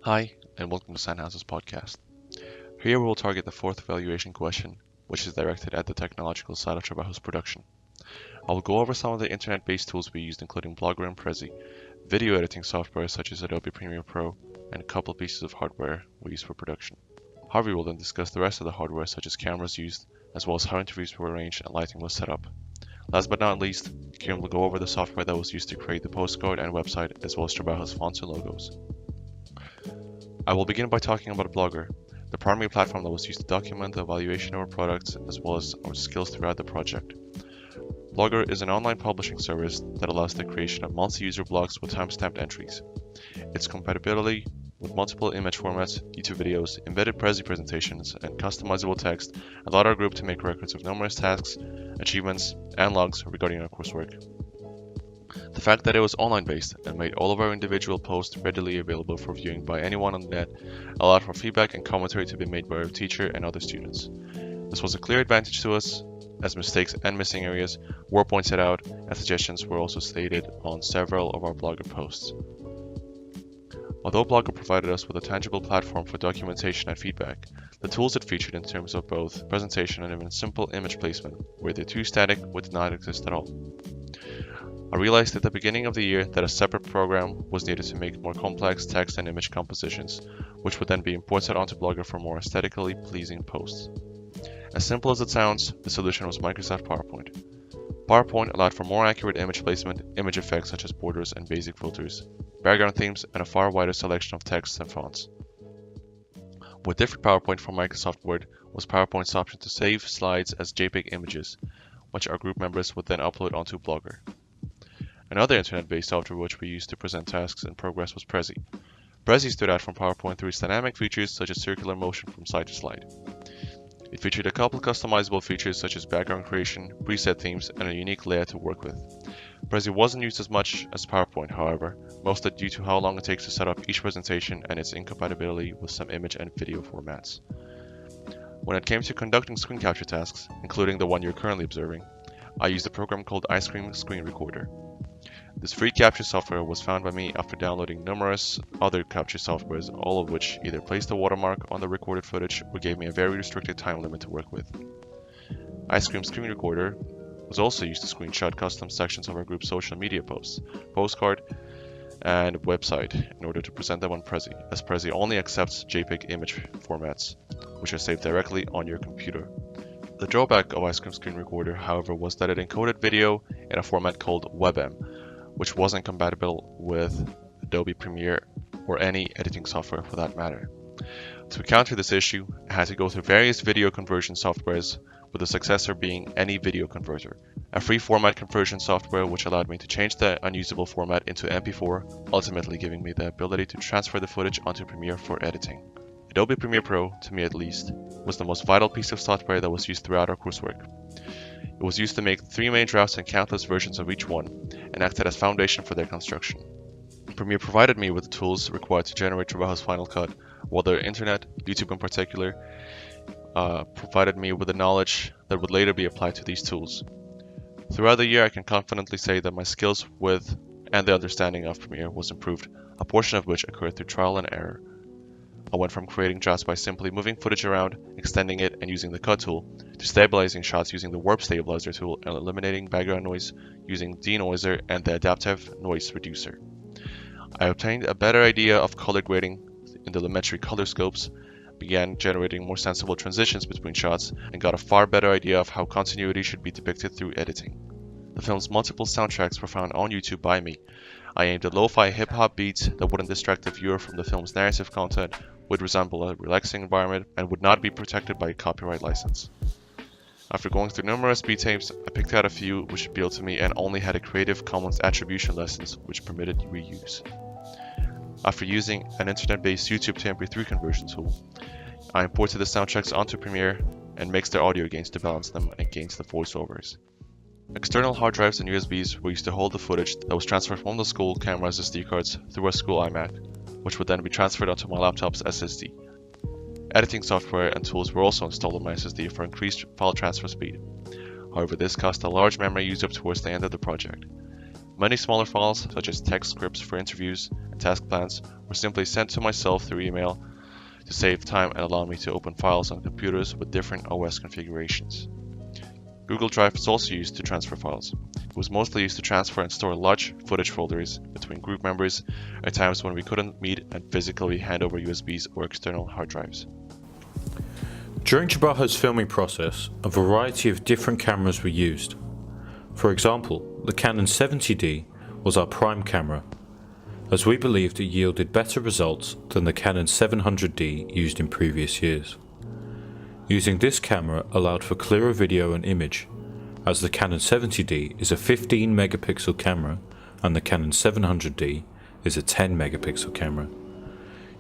Hi, and welcome to Sandhouse's podcast. Here we will target the fourth evaluation question, which is directed at the technological side of Trabajo's production. I will go over some of the internet-based tools we used, including Blogger and Prezi, video editing software such as Adobe Premiere Pro, and a couple pieces of hardware we use for production. Harvey will then discuss the rest of the hardware, such as cameras used, as well as how interviews were arranged and lighting was set up. Last but not least, Kieran will go over the software that was used to create the postcard and website, as well as Trabajo's fonts and logos. I will begin by talking about Blogger, the primary platform that was used to document the evaluation of our products as well as our skills throughout the project. Blogger is an online publishing service that allows the creation of multi-user blogs with timestamped entries. Its compatibility with multiple image formats, YouTube videos, embedded Prezi presentations, and customizable text allowed our group to make records of numerous tasks, achievements, and logs regarding our coursework. The fact that it was online based and made all of our individual posts readily available for viewing by anyone on the net allowed for feedback and commentary to be made by our teacher and other students. This was a clear advantage to us, as mistakes and missing areas were pointed out and suggestions were also stated on several of our Blogger posts. Although Blogger provided us with a tangible platform for documentation and feedback, the tools it featured in terms of both presentation and even simple image placement were either too static or did not exist at all. I realized at the beginning of the year that a separate program was needed to make more complex text and image compositions, which would then be imported onto Blogger for more aesthetically pleasing posts. As simple as it sounds, the solution was Microsoft PowerPoint. PowerPoint allowed for more accurate image placement, image effects such as borders and basic filters, background themes, and a far wider selection of texts and fonts. What differed PowerPoint from Microsoft Word was PowerPoint's option to save slides as JPEG images, which our group members would then upload onto Blogger. Another internet-based software which we used to present tasks in progress was Prezi. Prezi stood out from PowerPoint through its dynamic features such as circular motion from slide to slide. It featured a couple customizable features such as background creation, preset themes, and a unique layout to work with. Prezi wasn't used as much as PowerPoint, however, mostly due to how long it takes to set up each presentation and its incompatibility with some image and video formats. When it came to conducting screen capture tasks, including the one you're currently observing, I used a program called Ice Cream Screen Recorder. This free capture software was found by me after downloading numerous other capture softwares, all of which either placed a watermark on the recorded footage or gave me a very restricted time limit to work with. Ice Cream Screen Recorder was also used to screenshot custom sections of our group's social media posts, postcard, and website in order to present them on Prezi, as Prezi only accepts JPEG image formats, which are saved directly on your computer. The drawback of Ice Cream Screen Recorder, however, was that it encoded video in a format called WebM, which wasn't compatible with Adobe Premiere or any editing software for that matter. To counter this issue, I had to go through various video conversion softwares, with the successor being Any Video Converter, a free format conversion software which allowed me to change the unusable format into MP4, ultimately giving me the ability to transfer the footage onto Premiere for editing. Adobe Premiere Pro, to me at least, was the most vital piece of software that was used throughout our coursework. It was used to make 3 main drafts and countless versions of each one, and acted as foundation for their construction. Premiere provided me with the tools required to generate Trabajo's Final Cut, while the internet, YouTube in particular, provided me with the knowledge that would later be applied to these tools. Throughout the year, I can confidently say that my skills with and the understanding of Premiere was improved, a portion of which occurred through trial and error. I went from creating shots by simply moving footage around, extending it, and using the cut tool, to stabilizing shots using the warp stabilizer tool and eliminating background noise using denoiser and the adaptive noise reducer. I obtained a better idea of color grading in the Lumetri color scopes, began generating more sensible transitions between shots, and got a far better idea of how continuity should be depicted through editing. The film's multiple soundtracks were found on YouTube by me. I aimed at lo-fi hip-hop beats that wouldn't distract the viewer from the film's narrative content, would resemble a relaxing environment, and would not be protected by a copyright license. After going through numerous beat tapes, I picked out a few which appealed to me and only had a Creative Commons attribution license which permitted reuse. After using an internet-based YouTube to MP3 conversion tool, I imported the soundtracks onto Premiere and mixed their audio gains to balance them against the voiceovers. External hard drives and USBs were used to hold the footage that was transferred from the school camera's SD cards through a school iMac, which would then be transferred onto my laptop's SSD. Editing software and tools were also installed on my SSD for increased file transfer speed. However, this caused a large memory use up towards the end of the project. Many smaller files, such as text scripts for interviews and task plans, were simply sent to myself through email to save time and allow me to open files on computers with different OS configurations. Google Drive was also used to transfer files. It was mostly used to transfer and store large footage folders between group members at times when we couldn't meet and physically hand over USBs or external hard drives. During Trabaho's filming process, a variety of different cameras were used. For example, the Canon 70D was our prime camera, as we believed it yielded better results than the Canon 700D used in previous years. Using this camera allowed for clearer video and image, as the Canon 70D is a 15 megapixel camera and the Canon 700D is a 10 megapixel camera.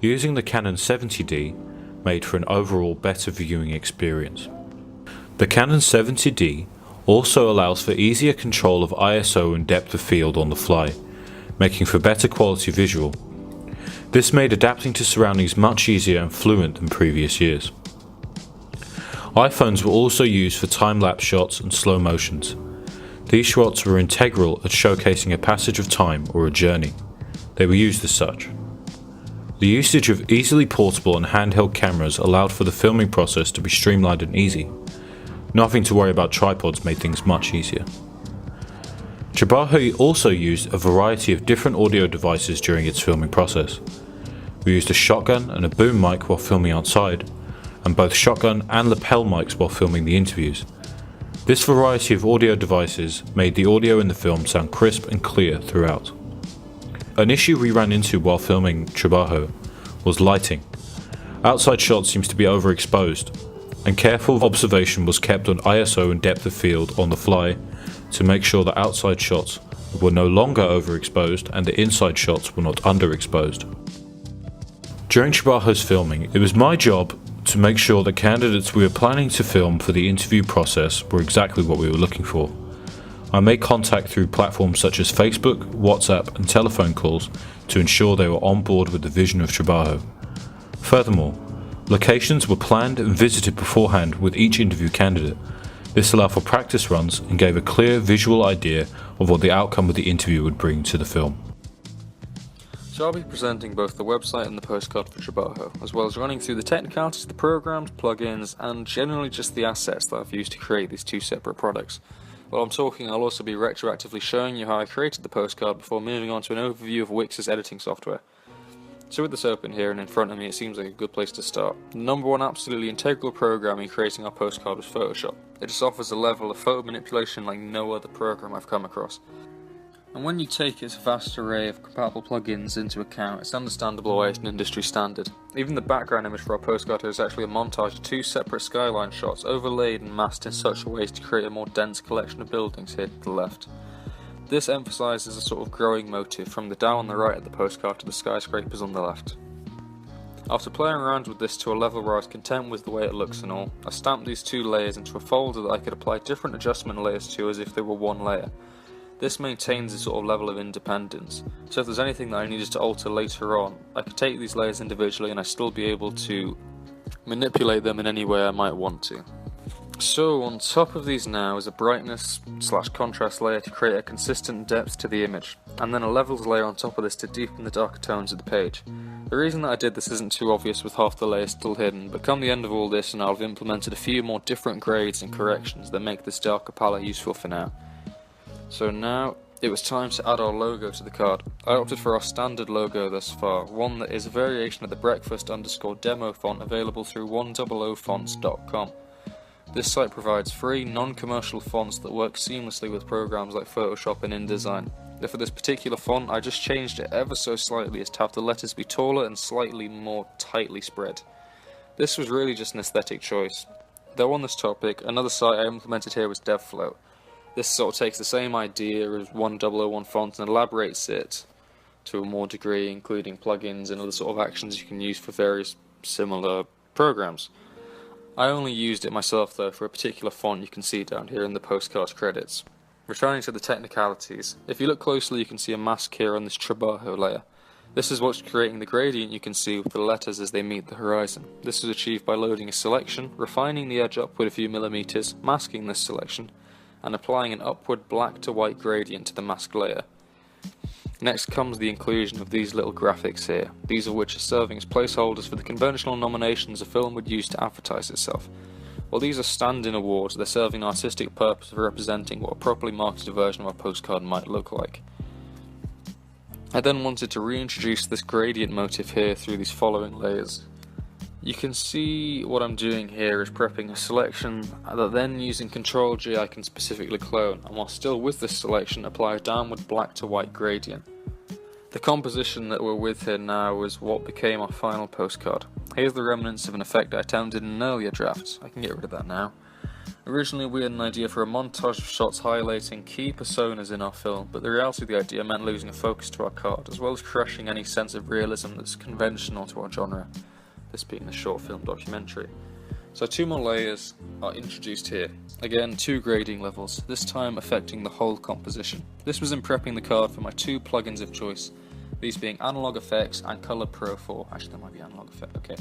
Using the Canon 70D made for an overall better viewing experience. The Canon 70D also allows for easier control of ISO and depth of field on the fly, making for better quality visual. This made adapting to surroundings much easier and fluent than previous years. iPhones were also used for time-lapse shots and slow motions. These shots were integral at showcasing a passage of time or a journey. They were used as such. The usage of easily portable and handheld cameras allowed for the filming process to be streamlined and easy. Not having to worry about tripods made things much easier. Trabaho also used a variety of different audio devices during its filming process. We used a shotgun and a boom mic while filming outside, and both shotgun and lapel mics while filming the interviews. This variety of audio devices made the audio in the film sound crisp and clear throughout. An issue we ran into while filming Trabaho was lighting. Outside shots seems to be overexposed, and careful observation was kept on ISO and depth of field on the fly to make sure that outside shots were no longer overexposed and the inside shots were not underexposed. During Trabaho's filming, it was my job to make sure that candidates we were planning to film for the interview process were exactly what we were looking for. I made contact through platforms such as Facebook, WhatsApp and telephone calls to ensure they were on board with the vision of Trabaho. Furthermore, locations were planned and visited beforehand with each interview candidate. This allowed for practice runs and gave a clear visual idea of what the outcome of the interview would bring to the film. So I'll be presenting both the website and the postcard for Trabaho, as well as running through the technicalities of the programs, plugins, and generally just the assets that I've used to create these two separate products. While I'm talking, I'll also be retroactively showing you how I created the postcard before moving on to an overview of Wix's editing software. So with this open here and in front of me, it seems like a good place to start. The number one absolutely integral program in creating our postcard was Photoshop. It just offers a level of photo manipulation like no other program I've come across. And when you take its vast array of compatible plugins into account, it's understandable why it's an industry standard. Even the background image for our postcard is actually a montage of two separate skyline shots overlaid and masked in such a way as to create a more dense collection of buildings here to the left. This emphasises a sort of growing motif from the down on the right of the postcard to the skyscrapers on the left. After playing around with this to a level where I was content with the way it looks and all, I stamped these two layers into a folder that I could apply different adjustment layers to as if they were one layer. This maintains a sort of level of independence, so if there's anything that I needed to alter later on, I could take these layers individually and I'd still be able to manipulate them in any way I might want to. So on top of these now is a brightness/contrast layer to create a consistent depth to the image, and then a levels layer on top of this to deepen the darker tones of the page. The reason that I did this isn't too obvious with half the layers still hidden, but come the end of all this and I'll have implemented a few more different grades and corrections that make this darker palette useful for now. So now, it was time to add our logo to the card. I opted for our standard logo thus far, one that is a variation of the breakfast_demo font available through 100fonts.com. This site provides free, non-commercial fonts that work seamlessly with programs like Photoshop and InDesign. For this particular font, I just changed it ever so slightly as to have the letters be taller and slightly more tightly spread. This was really just an aesthetic choice. Though on this topic, another site I implemented here was DevFloat. This sort of takes the same idea as 1001 font and elaborates it to a more degree, including plugins and other sort of actions you can use for various similar programs. I only used it myself though for a particular font you can see down here in the postcard credits. Returning to the technicalities, if you look closely you can see a mask here on this Trabaho layer. This is what's creating the gradient you can see with the letters as they meet the horizon. This is achieved by loading a selection, refining the edge upward a few millimeters, masking this selection, and applying an upward black to white gradient to the mask layer. Next comes the inclusion of these little graphics here, these of which are serving as placeholders for the conventional nominations a film would use to advertise itself. While these are stand-in awards, they're serving an artistic purpose of representing what a properly marketed version of a postcard might look like. I then wanted to reintroduce this gradient motif here through these following layers. You can see what I'm doing here is prepping a selection that then using Ctrl-G I can specifically clone, and while still with this selection apply a downward black to white gradient. The composition that we're with here now is what became our final postcard. Here's the remnants of an effect I attempted in an earlier draft. I can get rid of that now. Originally we had an idea for a montage of shots highlighting key personas in our film, but the reality of the idea meant losing a focus to our card, as well as crushing any sense of realism that's conventional to our genre, this being the short film documentary. So 2 more layers are introduced here. Again, 2 grading levels, this time affecting the whole composition. This was in prepping the card for my 2 plugins of choice, these being Analog Effects and Color Pro 4. Actually, there might be Analog Effect, okay.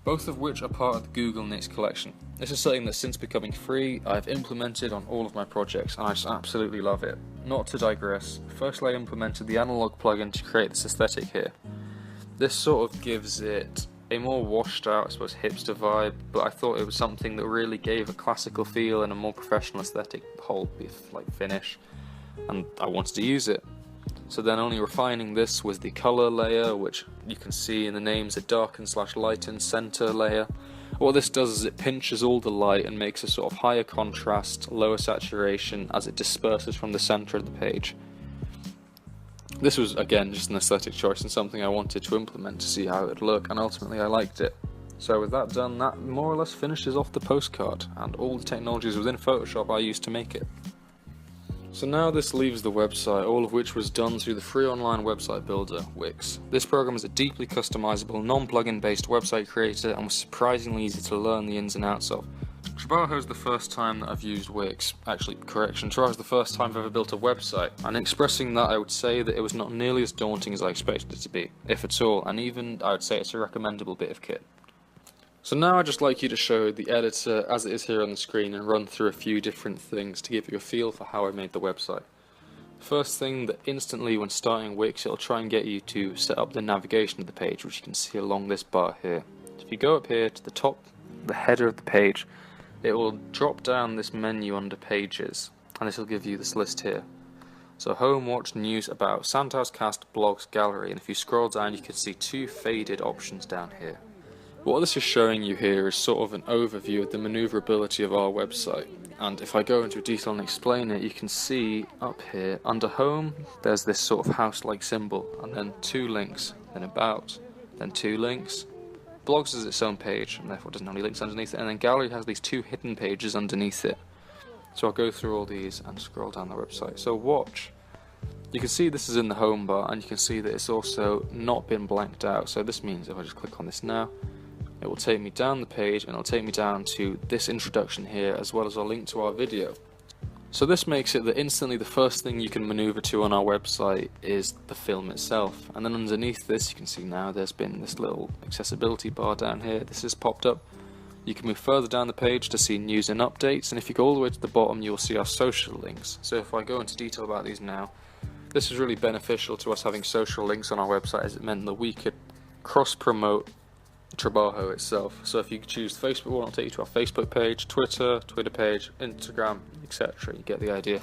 Both of which are part of the Google Nix collection. This is something that since becoming free, I've implemented on all of my projects, and I just absolutely love it. Not to digress, firstly I implemented the Analog plugin to create this aesthetic here. This sort of gives it a more washed out, I suppose, hipster vibe, but I thought it was something that really gave a classical feel and a more professional aesthetic whole finish, and I wanted to use it. So then only refining this was the color layer, which you can see in the names a darken / lighten center layer. What this does is it pinches all the light and makes a sort of higher contrast, lower saturation as it disperses from the center of the page. This was again just an aesthetic choice and something I wanted to implement to see how it would look, and ultimately I liked it. So with that done, that more or less finishes off the postcard and all the technologies within Photoshop I used to make it. So now this leaves the website, all of which was done through the free online website builder, Wix. This program is a deeply customizable, non-plugin based website creator and was surprisingly easy to learn the ins and outs of. Trabaho is the first time that I've used Wix. Actually, correction, Trabaho is the first time I've ever built a website, and expressing that I would say that it was not nearly as daunting as I expected it to be, if at all, and even I would say it's a recommendable bit of kit. So now I'd just like you to show the editor as it is here on the screen and run through a few different things to give you a feel for how I made the website. First thing, that instantly when starting Wix it'll try and get you to set up the navigation of the page, which you can see along this bar here. If you go up here to the top, the header of the page, it will drop down this menu under pages, and this will give you this list here. So home, watch, news, about, Soundhouse, cast, blogs, gallery, and if you scroll down you can see 2 faded options down here. What this is showing you here is sort of an overview of the maneuverability of our website, and if I go into detail and explain it, you can see up here under home there's this sort of house-like symbol, and then 2 links, then about, then 2 links. Blogs is its own page and therefore doesn't have any links underneath it, and then gallery has these 2 hidden pages underneath it. So I'll go through all these and scroll down the website. So watch, you can see this is in the home bar, and you can see that it's also not been blanked out. So this means if I just click on this now, it will take me down the page and it'll take me down to this introduction here, as well as a link to our video. So this makes it that instantly the first thing you can maneuver to on our website is the film itself, and then underneath this you can see now there's been this little accessibility bar down here. This has popped up. You can move further down the page to see news and updates, and if you go all the way to the bottom you'll see our social links. So if I go into detail about these now, this is really beneficial to us having social links on our website, as it meant that we could cross-promote Trabaho itself. So if you choose the Facebook one, it'll take you to our Facebook page, Twitter page, Instagram, etc. You get the idea.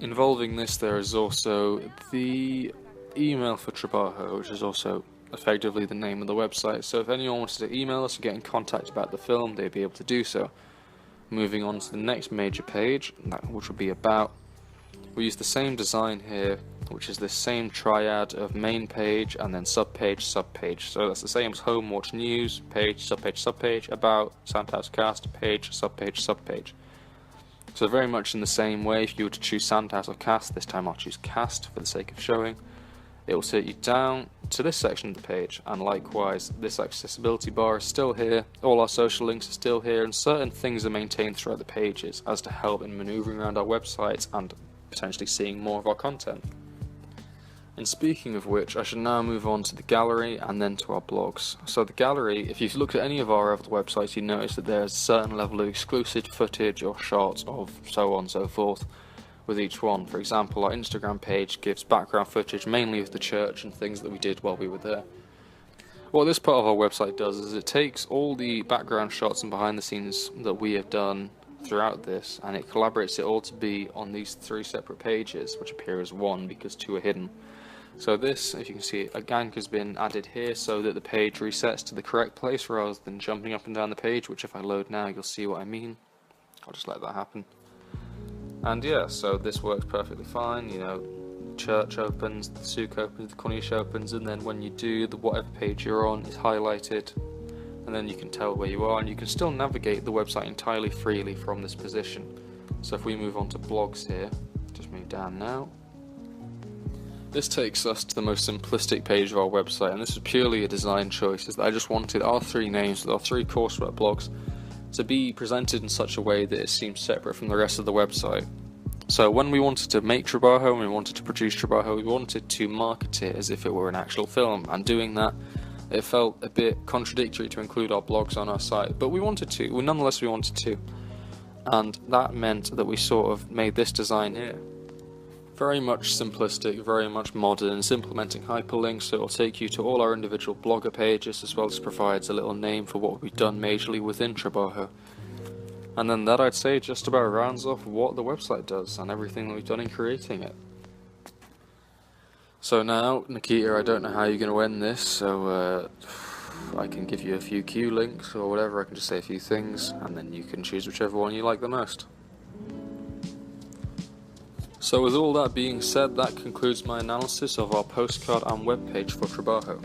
Involving this, there is also the email for Trabaho, which is also effectively the name of the website. So if anyone wanted to email us or get in contact about the film, they'd be able to do so. Moving on to the next major page, which will be about. We use the same design here, which is the same triad of main page and then subpage, subpage. So that's the same as home, watch, news, page, subpage, about, Soundhouse, cast, page, subpage. So very much in the same way, if you were to choose Soundhouse or cast, this time I'll choose cast for the sake of showing. It will take you down to this section of the page, and likewise this accessibility bar is still here, all our social links are still here, and certain things are maintained throughout the pages as to help in maneuvering around our websites and potentially seeing more of our content. And speaking of which, I should now move on to the gallery and then to our blogs. So the gallery, if you've looked at any of our other websites, you notice that there's a certain level of exclusive footage or shots of so on and so forth, with each one. For example, our Instagram page gives background footage mainly of the church and things that we did while we were there. What this part of our website does is it takes all the background shots and behind the scenes that we have done throughout this, and it collaborates it all to be on these 3 separate pages, which appear as one because 2 are hidden. So this, if you can see, a gank has been added here so that the page resets to the correct place rather than jumping up and down the page, which if I load now you'll see what I mean. I'll just let that happen. And yeah, so this works perfectly fine, you know, church opens, the souk opens, the corniche opens, and then when you do, the whatever page you're on is highlighted, and then you can tell where you are, and you can still navigate the website entirely freely from this position. So if we move on to blogs here, just move down now. This takes us to the most simplistic page of our website, and this is purely a design choice, is that I just wanted our 3 names with our 3 coursework blogs to be presented in such a way that it seems separate from the rest of the website. So when we wanted to make Trabaho and we wanted to produce Trabaho, we wanted to market it as if it were an actual film, and doing that, it felt a bit contradictory to include our blogs on our site, but we wanted to, nonetheless we wanted to, and that meant that we sort of made this design here. Very much simplistic, very much modern. It's implementing hyperlinks, so it'll take you to all our individual blogger pages, as well as provides a little name for what we've done majorly within Trabaho. And then that, I'd say, just about rounds off what the website does and everything that we've done in creating it. So now, Nikita, I don't know how you're going to end this, so I can give you a few Q links or whatever. I can just say a few things, and then you can choose whichever one you like the most. So with all that being said, that concludes my analysis of our postcard and webpage for Trabaho.